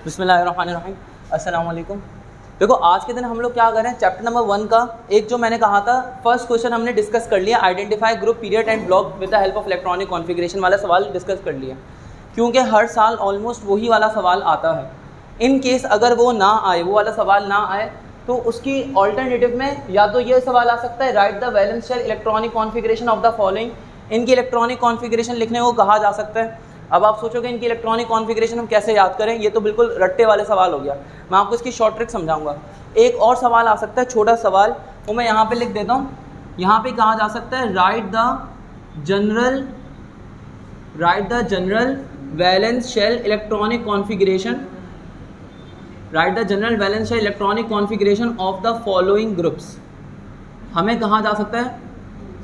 बिस्मिल्लाहिर्रहमानिर्रहीम, अस्सलाम वालेकुम। देखो आज के दिन हम लोग क्या कर रहे हैं, चैप्टर नंबर 1 का एक जो मैंने कहा था फर्स्ट क्वेश्चन हमने डिस्कस कर लिया, identify group period and block with the help of electronic configuration वाला सवाल डिस्कस कर लिया, क्योंकि हर साल ऑलमोस्ट वही वाला सवाल आता है। इन केस अगर वो ना आए, वो वाला सवाल ना आए, तो उसकी ऑल्टरनेटिव में या तो ये सवाल आ सकता है, write the valence shell electronic configuration of the following. इनकी इलेक्ट्रॉनिक कॉन्फ़िगरेशन लिखने को कहा जा सकता है। अब आप सोचोगे इनकी इलेक्ट्रॉनिक कॉन्फ़िगरेशन हम कैसे याद करें, ये तो बिल्कुल रट्टे वाले सवाल हो गया। मैं आपको इसकी शॉर्ट ट्रिक समझाऊंगा। एक और सवाल आ सकता है, छोटा सवाल, वो मैं यहाँ पे लिख देता हूँ। यहाँ पे कहा जा सकता है write the general valence shell electronic configuration, write the general valence shell electronic configuration of the following groups. हमें कहा जा सकता है,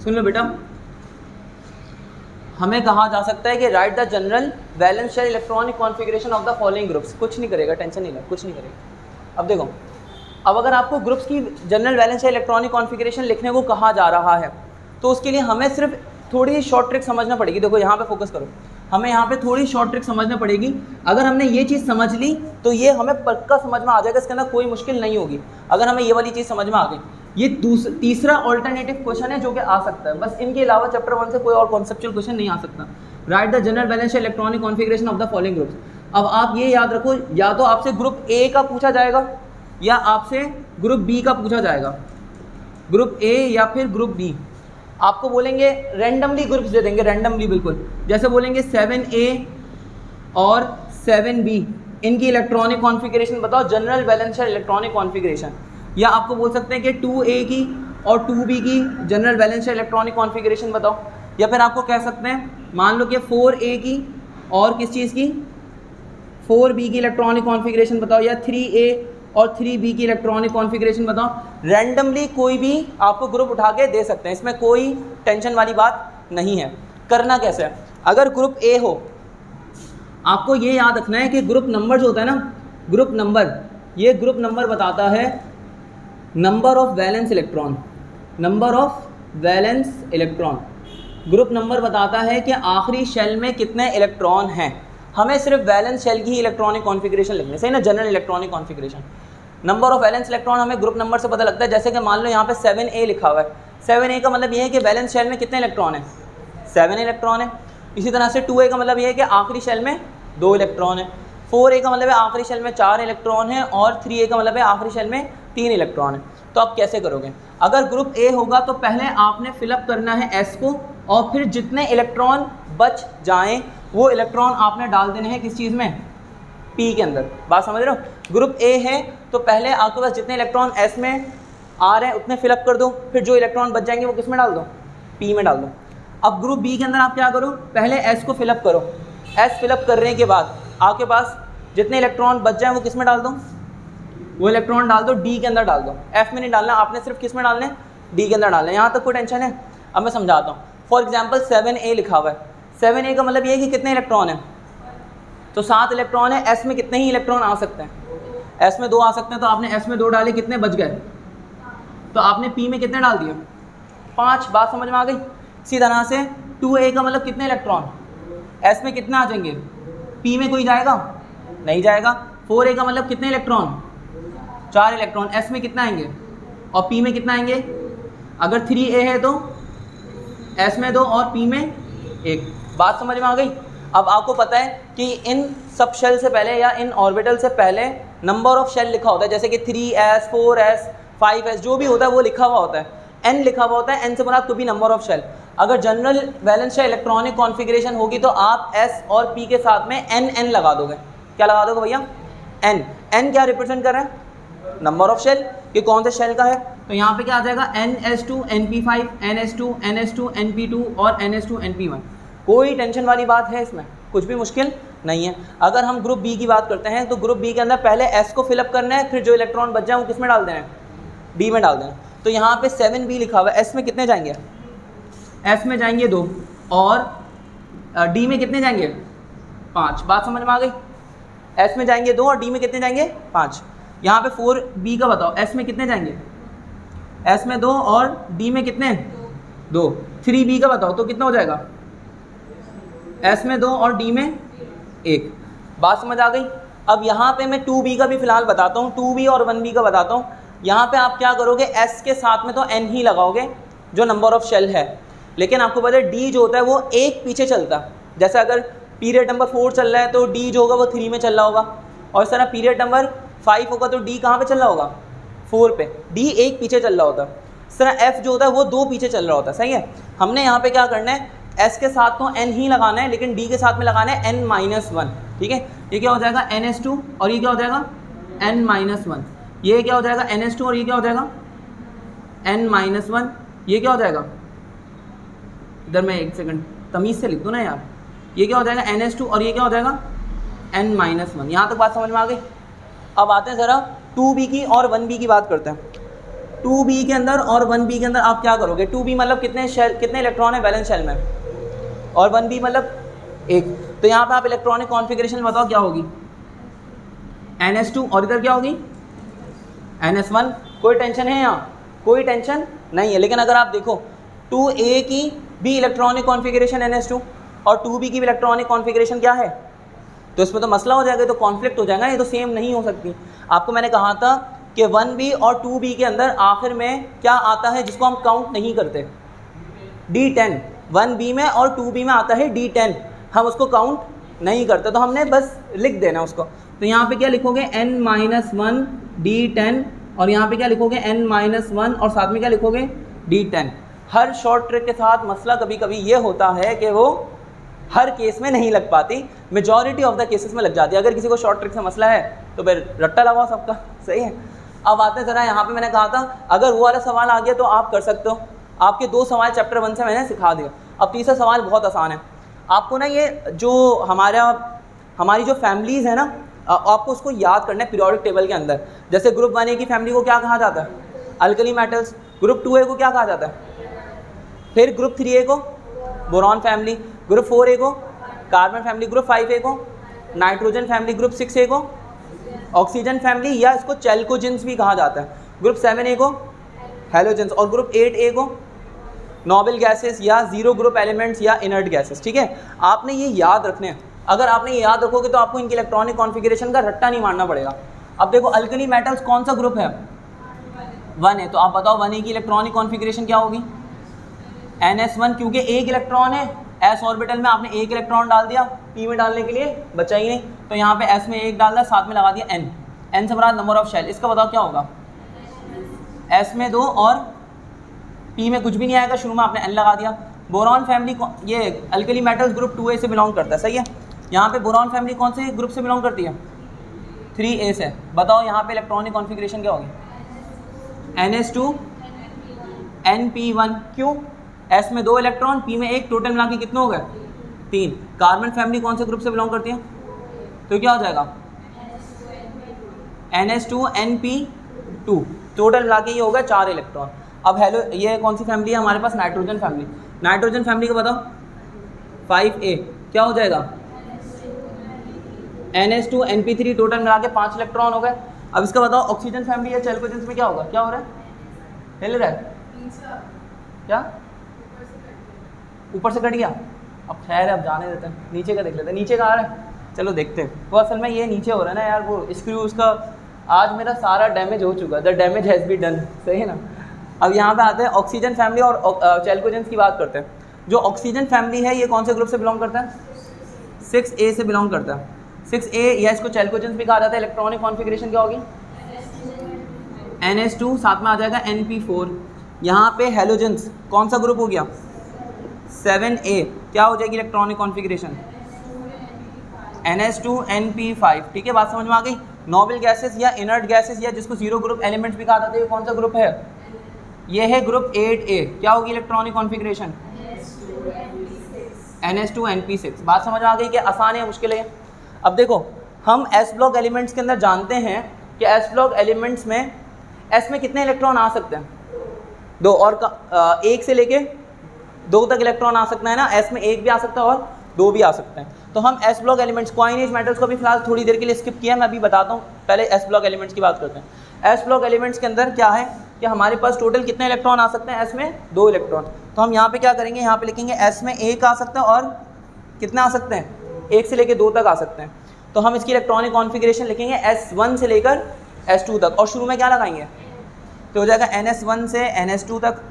सुन लो बेटा, हमें कहा जा सकता है कि write the general valence shell electronic configuration of the following groups. कुछ नहीं करेगा, टेंशन नहीं ले, कुछ नहीं करेगा। अब देखो, अब अगर आपको ग्रुप्स की general valence shell electronic configuration लिखने को कहा जा रहा है, तो उसके लिए हमें सिर्फ थोड़ी शॉर्ट ट्रिक समझना पड़ेगी। देखो यहाँ पे फोकस करो, हमें यहाँ पे थोड़ी शॉर्ट ट्रिक समझना पड़ेगी। अगर हमने ये चीज़ समझ ली तो ये हमें पक्का समझ में आ जाएगा, इसके अंदर कोई मुश्किल नहीं होगी। अगर हमें ये वाली चीज़ समझ में आ गई, ये तीसरा ऑल्टरनेटिव क्वेश्चन है जो कि आ सकता है। बस इनके अलावा चैप्टर 1 से कोई और कॉन्सेप्चुअल क्वेश्चन नहीं आ सकता। Write the general valence shell electronic configuration of the following groups. अब आप ये याद रखो, या तो आपसे ग्रुप ए का पूछा जाएगा या आपसे ग्रुप बी का पूछा जाएगा। ग्रुप ए या फिर ग्रुप बी। आपको बोलेंगे रैंडमली ग्रुप्स दे देंगे, रैंडमली बिल्कुल, जैसे बोलेंगे 7A और 7B, इनकी इलेक्ट्रॉनिक कॉन्फ़िगरेशन बताओ, general valence shell electronic configuration. या आपको बोल सकते हैं कि 2A की और 2B की general valence shell electronic configuration बताओ। या फिर आपको कह सकते हैं, मान लो कि 4A की और किस चीज़ की, 4B की इलेक्ट्रॉनिक कॉन्फ़िगरेशन बताओ, या 3A और 3B की इलेक्ट्रॉनिक कॉन्फ़िगरेशन बताओ। रैंडमली कोई भी आपको ग्रुप उठा के दे सकते हैं, इसमें कोई टेंशन वाली बात नहीं है। करना कैसे है, अगर ग्रुप ए हो, आपको ये याद रखना है कि ग्रुप नंबर जो होता है ना, ग्रुप नंबर, ये ग्रुप नंबर बताता है number of valence electron, number of valence electron. Group number बताता है कि आखिरी शेल में कितने इलेक्ट्रॉन हैं। हमें सिर्फ वैलेंस शेल की इलेक्ट्रॉनिक कॉन्फ़िगरेशन लिखनी है, सही ना, general electronic configuration. Number of valence electron हमें ग्रुप नंबर से पता लगता है। जैसे कि मान लो यहाँ पे 7A लिखा हुआ है, 7A का मतलब ये है कि वैलेंस शेल में कितने इलेक्ट्रॉन हैं, 7 इलेक्ट्रॉन है। इसी तरह से 2A का मतलब ये है कि आखिरी शेल में 2 इलेक्ट्रॉन है। 4A का मतलब है आखिरी शेल में 4 इलेक्ट्रॉन है, और 3A का मतलब है आखिरी शेल में 3 इलेक्ट्रॉन है। तो आप कैसे करोगे, अगर ग्रुप ए होगा तो पहले आपने फिलअप करना है S को, और फिर जितने इलेक्ट्रॉन बच जाएं वो इलेक्ट्रॉन आपने डाल देने हैं किस चीज़ में, P के अंदर। बात समझ रहे हो, ग्रुप ए है तो पहले आपके पास जितने इलेक्ट्रॉन S में आ रहे हैं उतने फिलअप कर दो, फिर जो इलेक्ट्रॉन बच जाएंगे वो किस में डाल दो, P में डाल दो। अब ग्रुप बी के अंदर आप क्या करो, पहले S को फिलअप करो। S फिलअप करने के बाद आपके पास जितने इलेक्ट्रॉन बच जाएं वो किस में डाल दो, वो इलेक्ट्रॉन डाल दो D के अंदर डाल दो। F में नहीं डालना, आपने सिर्फ किस में डालने, D के अंदर डालना है। यहाँ तक कोई टेंशन है। अब मैं समझाता हूँ। फॉर एग्जाम्पल 7A लिखा हुआ है, 7A का मतलब ये है कि कितने इलेक्ट्रॉन हैं, तो 7 इलेक्ट्रॉन है। S में कितने ही इलेक्ट्रॉन आ सकते हैं, S में 2 आ सकते हैं, तो आपने S में 2 डाले, कितने बच गए, तो आपने P में कितने डाल दिए, 5। बात समझ में आ गई। इसी तरह से 2A का मतलब कितने इलेक्ट्रॉन, S में कितने आ जाएंगे, P में कोई जाएगा नहीं जाएगा। 4A का मतलब कितने इलेक्ट्रॉन, 4 इलेक्ट्रॉन, S में कितना आएंगे और P में कितना आएंगे। अगर 3A है तो S में 2 और P में 1। बात समझ में आ गई। अब आपको पता है कि इन सब शेल से पहले या इन ऑर्बिटल से पहले नंबर ऑफ शेल लिखा होता है, जैसे कि 3S 4S 5S जो भी होता है वो लिखा हुआ होता है, N लिखा हुआ होता है, N से मुराद कोई भी नंबर ऑफ शेल। अगर general valence shell electronic configuration होगी तो आप S और P के साथ में NN लगा दोगे। क्या लगा दोगे भैया, N क्या रिप्रेजेंट कर रहा है, नंबर ऑफ शेल, कि कौन से शेल का है। तो यहाँ पे क्या आ जाएगा, NS2 NP5 NS2 NS2 NP2 और NS2 NP1। कोई टेंशन वाली बात है इसमें, कुछ भी मुश्किल नहीं है। अगर हम ग्रुप बी की बात करते हैं तो ग्रुप बी के अंदर पहले S को फिलअप करना है, फिर जो इलेक्ट्रॉन बच जाए वो किस में डाल देना है, D में डाल देना। तो यहाँ पे 7B लिखा हुआ है, S में कितने जाएंगे, S में जाएंगे 2 और D में कितने जाएंगे, 5। बात समझ में आ गई। S में जाएंगे 2 और D में कितने जाएंगे, 5। यहाँ पे 4B का बताओ, S में कितने जाएंगे, S में 2 और D में कितने, 2। 3B का बताओ तो कितना हो जाएगा, S में 2 और D में 1। बात समझ आ गई। अब यहाँ पे मैं 2b का भी फिलहाल बताता हूँ, 2b और 1b का बताता हूँ। यहाँ पे आप क्या करोगे, s के साथ में तो n ही लगाओगे जो नंबर ऑफ शेल है, लेकिन आपको पता है d जो होता है वो एक पीछे चलता है। जैसे अगर पीरियड नंबर 4 चल रहा है तो d जो होगा वो 3 में चल रहा होगा, और इस तरह पीरियड नंबर 5 होगा तो d कहाँ पे चल रहा होगा, 4 पे। d एक पीछे चल रहा होता है। इस तरह f जो होता है वो 2 पीछे चल रहा होता है। सही है। हमने यहाँ पे क्या करना है, s के साथ तो n ही लगाना है, लेकिन d के साथ में लगाना है n-1। ठीक है, ये क्या हो जाएगा ns2 और ये क्या हो जाएगा n-1। ये क्या हो जाएगा ns2 और ये क्या हो जाएगा n-1। ये क्या हो जाएगा, इधर मैं एक सेकंड तमीज़ से लिख दूँ ना यार, ये क्या हो जाएगा ns2 और ये क्या हो जाएगा n-1। यहाँ तक बात समझ में आ गई। अब आते हैं ज़रा 2b की और 1b की बात करते हैं। 2b के अंदर और 1b के अंदर आप क्या करोगे, 2b मतलब कितने इलेक्ट्रॉन है वैलेंस शेल में, और 1b मतलब एक। तो यहाँ पे आप इलेक्ट्रॉनिक कॉन्फ़िगरेशन बताओ क्या होगी, ns2 और इधर क्या होगी ns1। कोई टेंशन है यहाँ, कोई टेंशन नहीं है। लेकिन अगर आप देखो 2a की भी इलेक्ट्रॉनिक कॉन्फ़िगरेशन ns2 और 2b की भी इलेक्ट्रॉनिक कॉन्फ़िगरेशन क्या है, तो इसमें तो मसला हो जाएगा, तो कॉन्फ्लिक्ट हो जाएगा, ये तो सेम नहीं हो सकती। आपको मैंने कहा था कि 1b और 2b के अंदर आखिर में क्या आता है जिसको हम काउंट नहीं करते, d10। 1b में और 2b में आता है d10, हम उसको काउंट नहीं करते, तो हमने बस लिख देना उसको। तो यहाँ पे क्या लिखोगे n-1 d10, और यहाँ पे क्या लिखोगे n-1 और साथ में क्या लिखोगे d10। हर शॉर्ट ट्रिक के साथ मसला कभी कभी ये होता है कि वो हर केस में नहीं लग पाती, मेजॉरिटी ऑफ द केसेस में लग जाती है। अगर किसी को शॉर्ट ट्रिक से मसला है तो फिर रट्टा लगाओ सबका। सही है। अब आते हैं ज़रा यहाँ पे, मैंने कहा था अगर वो वाला सवाल आ गया तो आप कर सकते हो। आपके 2 सवाल चैप्टर 1 से मैंने सिखा दिया। अब तीसरा सवाल बहुत आसान है। आपको ना ये जो हमारी जो फैमिलीज़ है ना, आपको उसको याद करना है पीरियोडिक टेबल के अंदर। जैसे ग्रुप 1A की फैमिली को क्या कहा जाता है, अल्कली मेटल्स। ग्रुप 2A को क्या कहा जाता है, फिर ग्रुप 3A को बोरॉन फैमिली, ग्रुप 4A को कार्बन फैमिली, ग्रुप 5A को नाइट्रोजन फैमिली, ग्रुप 6A को ऑक्सीजन फैमिली, या इसको चैल्कोजेंस भी कहा जाता है, ग्रुप 7A को हैलोजेंस, और ग्रुप 8A को नोबल गैसेस या जीरो ग्रुप एलिमेंट्स या इनर्ट गैसेस। ठीक है, आपने ये याद रखने हैं। अगर आपने ये याद रखोगे तो आपको इनकी इलेक्ट्रॉनिक कॉन्फ़िगरेशन का रट्टा नहीं मारना पड़ेगा। अब देखो अल्कली मेटल्स कौन सा ग्रुप है, 1 है, तो आप बताओ 1A की इलेक्ट्रॉनिक कॉन्फ़िगरेशन क्या होगी, ns1, क्योंकि एक इलेक्ट्रॉन है, s ऑर्बिटल में आपने एक इलेक्ट्रॉन डाल दिया, p में डालने के लिए बचा ही नहीं, तो यहाँ पे s में एक डाल दिया, साथ में लगा दिया n से मुराद नंबर ऑफ शेल। इसका बताओ क्या होगा, s में 2 और p में कुछ भी नहीं आएगा, शुरू में आपने n लगा दिया। बोरॉन फैमिली ये अल्कली मेटल्स ग्रुप 2A से बिलोंग करता है। सही है। यहाँ पे बोरॉन फैमिली कौन से ग्रुप से बिलोंग करती है, 3A से। बताओ यहाँ पे इलेक्ट्रॉनिक कॉन्फ़िगरेशन क्या होगी, ns2 np1। क्यों, s में 2 इलेक्ट्रॉन, p में 1, टोटल मिला के कितने हो गए, 3। कार्बन फैमिली कौन से ग्रुप से बिलोंग करती है, तो क्या हो जाएगा ns2 np2, टोटल मिला के ये होगा 4 इलेक्ट्रॉन। अब हेलो, ये कौन सी फैमिली है हमारे पास, नाइट्रोजन फैमिली। नाइट्रोजन फैमिली का बताओ 5A, क्या हो जाएगा ns2 np3, टोटल मिला के 5 इलेक्ट्रॉन हो गए। अब इसका बताओ ऑक्सीजन फैमिली या चैल्कोजेंस में क्या होगा, क्या हो रहा है, हिल रहा है, क्या ऊपर से कट गया। अब खैर अब जाने देते हैं, नीचे का देख लेते हैं, नीचे का आ रहा है, चलो देखते हैं। तो असल में ये नीचे हो रहा है ना यार, वो स्क्रू उसका आज मेरा सारा डैमेज हो चुका है, the damage has be done. सही है ना। अब यहाँ पे आते हैं ऑक्सीजन फैमिली और चैल्कोजेंस की बात करते हैं। जो ऑक्सीजन फैमिली है ये कौन से ग्रुप से बिलोंग करता है, 6A से बिलोंग करता है। 6A या इसको चैल्कोजेंस भी कहा जाता है। इलेक्ट्रॉनिक कॉन्फ़िगरेशन क्या होगी, ns2, साथ में आ जाएगा np4। यहाँ पे हेलोजेंस कौन सा ग्रुप हो गया, 7A, क्या हो जाएगी इलेक्ट्रॉनिक कॉन्फ़िगरेशन, ns2 np5। ठीक है, बात समझ में आ गई। नोबल गैसेस या इनर्ट गैसेस या जिसको जीरो ग्रुप एलिमेंट्स भी कहा जाता है, ये कौन सा ग्रुप है, ये है ग्रुप 8A। क्या होगी इलेक्ट्रॉनिक कॉन्फ़िगरेशन, ns2 np6। बात समझ में आ गई कि आसान है मुश्किल है। अब देखो हम s ब्लॉक एलिमेंट्स के अंदर जानते हैं कि s ब्लॉक एलिमेंट्स में s में कितने इलेक्ट्रॉन आ सकते हैं, 2, और 1 से लेके 2 तक इलेक्ट्रॉन आ सकता है ना। s में 1 भी आ सकता है और 2 भी आ सकते हैं। तो हम s block elements, coinage metals को भी फिलहाल थोड़ी देर के लिए स्किप किया, मैं अभी बताता हूँ। पहले s ब्लॉक एलिमेंट्स की बात करते हैं। s ब्लॉक एलिमेंट्स के अंदर क्या है कि हमारे पास टोटल कितने इलेक्ट्रॉन आ सकते हैं, s में 2 इलेक्ट्रॉन। तो हम यहाँ पे क्या करेंगे, यहाँ पे लिखेंगे s में 1 आ सकता है और कितने आ सकते हैं, 1 से लेके 2 तक आ सकते हैं। तो हम इसकी इलेक्ट्रॉनिक कॉन्फ़िगरेशन लिखेंगे S1 से लेकर S2 तक, और शुरू में क्या लगाएंगे, तो हो जाएगा NS1 से NS2 तक।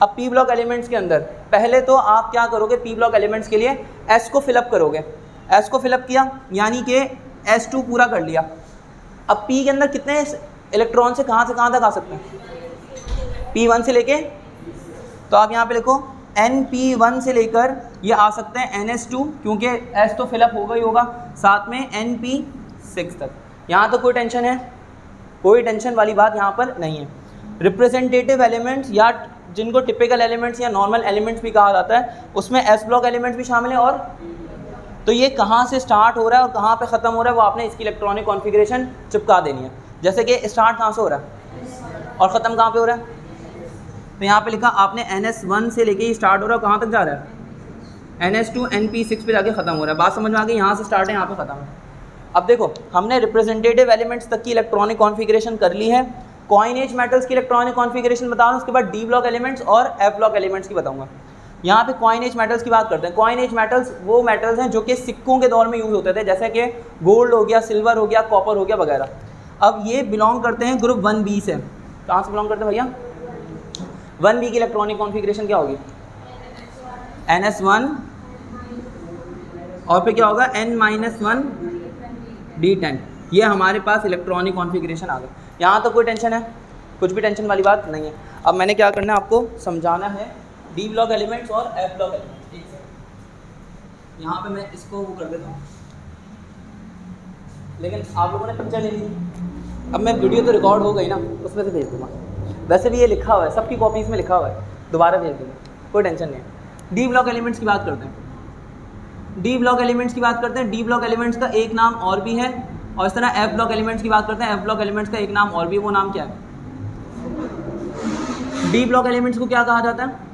अब P ब्लॉक एलिमेंट्स के अंदर पहले तो आप क्या करोगे, P ब्लॉक एलिमेंट्स के लिए S को फिलअप करोगे, S को फिलअप किया यानी कि S2 पूरा कर लिया। अब P के अंदर कितने इलेक्ट्रॉन से कहाँ तक आ सकते हैं, P1 से लेके, तो आप यहाँ पे लिखो NP1 से लेकर ये आ सकते हैं NS2, क्योंकि S तो फिलअप होगा ही होगा, साथ में NP6 तक। यहाँ तो कोई टेंशन है, कोई टेंशन वाली बात यहाँ पर नहीं है। रिप्रेजेंटेटिव एलिमेंट्स या जिनको टिपिकल एलिमेंट्स या नॉर्मल एलिमेंट्स भी कहा जाता है, उसमें S ब्लॉक एलिमेंट्स भी शामिल हैं। और तो ये कहाँ से स्टार्ट हो रहा है और कहाँ पे ख़त्म हो रहा है वो आपने इसकी इलेक्ट्रॉनिक कॉन्फ़िगरेशन चिपका देनी है। जैसे कि स्टार्ट कहाँ से हो रहा है और ख़त्म कहाँ पे हो रहा है, तो यहाँ पे लिखा आपने NS1 से लेके ही स्टार्ट हो रहा है, कहाँ तक जा रहा है, NS2 NP6 पे जाके ख़त्म हो रहा है। बात समझ में आ गई, यहाँ से स्टार्ट है यहाँ पे ख़त्म है। अब देखो हमने रिप्रेजेंटेटिव एलिमेंट्स तक की इलेक्ट्रॉनिक कॉन्फ़िगरेशन कर ली है। कॉइनेज मेटल्स की इलेक्ट्रॉनिक कॉन्फ़िगरेशन बता रहा हूँ, उसके बाद डी ब्लॉक एलिमेंट्स और एफ ब्लॉक एलिमेंट्स की बताऊँगा। यहाँ पे कॉइनेज मेटल्स की बात करते हैं। कॉइनेज मेटल्स वो मेटल्स हैं जो कि सिक्कों के दौर में यूज़ होते थे, जैसे कि गोल्ड हो गया, सिल्वर हो गया, कॉपर हो गया वगैरह। अब ये बिलोंग करते हैं ग्रुप 1B से। कहाँ से बिलोंग करते हैं भैया, 1B की इलेक्ट्रॉनिक कॉन्फ़िगरेशन क्या होगी, NS1 और फिर क्या होगा N-1 D10। ये हमारे पास इलेक्ट्रॉनिक कॉन्फ़िगरेशन आ गई। यहाँ तो कोई टेंशन है, कुछ भी टेंशन वाली बात नहीं है। अब मैंने क्या करना है, आपको समझाना है डी ब्लॉक एलिमेंट्स और एफ ब्लॉक एलिमेंट्स। ठीक है, यहाँ पे मैं इसको वो कर देता हूँ, लेकिन आप लोगों ने पिक्चर ले ली। अब मैं वीडियो तो रिकॉर्ड हो गई ना, उसमें से भेज दूँगा। वैसे भी ये लिखा हुआ है, सबकी कॉपीज़ में लिखा हुआ है, दोबारा भेज दूँगा, कोई टेंशन नहीं है। डी ब्लॉक एलिमेंट्स की बात करते हैं। डी ब्लॉक एलिमेंट्स की बात करते हैं। डी ब्लॉक एलिमेंट्स का एक नाम और भी है, और इस तरह एफ ब्लॉक एलिमेंट्स की बात करते हैं। एफ ब्लॉक एलिमेंट्स का एक नाम और भी, वो नाम क्या है, डी ब्लॉक एलिमेंट्स को क्या कहा जाता है,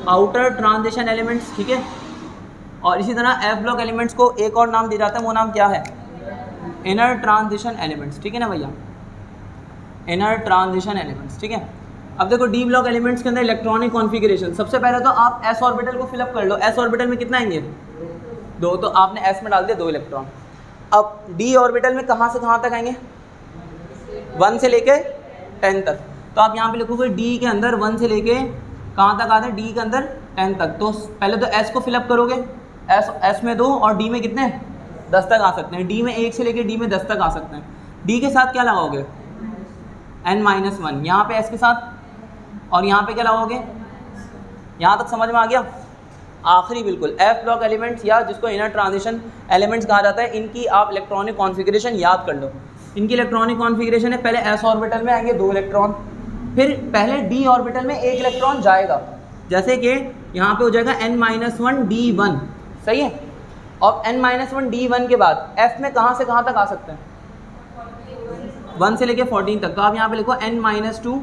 आउटर ट्रांजिशन एलिमेंट्स। ठीक है, और इसी तरह एफ ब्लॉक एलिमेंट्स को एक और नाम दिया जाता है, वो नाम क्या है, इनर ट्रांजिशन एलिमेंट्स। ठीक है ना भैया, इनर ट्रांजिशन एलिमेंट्स। ठीक है, अब देखो डी ब्लॉक एलिमेंट्स के अंदर इलेक्ट्रॉनिक कॉन्फ़िगरेशन, सबसे पहले तो आप s ऑर्बिटल को फिलअप कर लो। s ऑर्बिटल में कितना आएंगे, 2, तो आपने s में डाल दिया 2 इलेक्ट्रॉन। अब d ऑर्बिटल में कहाँ से कहाँ तक आएंगे, 1 से लेके 10 तक। तो आप यहाँ पे लिखोगे d के अंदर 1 से लेके कहाँ तक आते हैं, d के अंदर 10 तक। तो पहले तो s को फिलअप करोगे, s में 2 और d में कितने, 10 तक आ सकते हैं। d में 1 से लेके d में 10 तक आ सकते हैं। d के साथ क्या लगाओगे, N-1, यहाँ पे s के साथ, और यहाँ पे क्या लगाओगे, यहाँ तक समझ में आ गया। आखिरी बिल्कुल एफ ब्लॉक एलिमेंट्स या जिसको इनर ट्रांजिशन एलिमेंट्स कहा जाता है, इनकी आप इलेक्ट्रॉनिक कॉन्फ़िगरेशन याद कर लो। इनकी इलेक्ट्रॉनिक कॉन्फ़िगरेशन है, पहले s ऑर्बिटल में आएंगे 2 इलेक्ट्रॉन, फिर पहले d ऑर्बिटल में 1 इलेक्ट्रॉन जाएगा, जैसे कि यहाँ पे हो जाएगा N-1 D1। सही है, और N-1 D1 के बाद f में कहाँ से कहाँ तक आ सकते हैं, 1 से लेके 14 तक। तो आप यहाँ पे लिखो N-2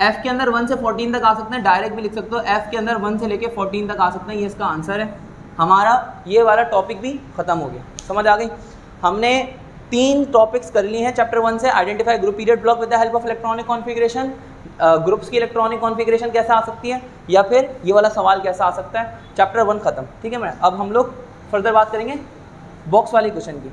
f के अंदर 1 से 14 तक आ सकते हैं, डायरेक्ट भी लिख सकते हो f के अंदर 1 से लेके 14 तक आ सकते हैं। ये इसका आंसर है। हमारा ये वाला टॉपिक भी ख़त्म हो गया, समझ आ गई। हमने 3 टॉपिक्स कर लिए हैं चैप्टर 1 से। Identify group period block with the help of electronic configuration, groups की इलेक्ट्रॉनिक कॉन्फ़िगरेशन कैसे आ सकती है, या फिर ये वाला सवाल कैसा आ सकता है। चैप्टर 1 ख़त्म। ठीक है मैडम, अब हम लोग फर्दर बात करेंगे बॉक्स वाले क्वेश्चन की।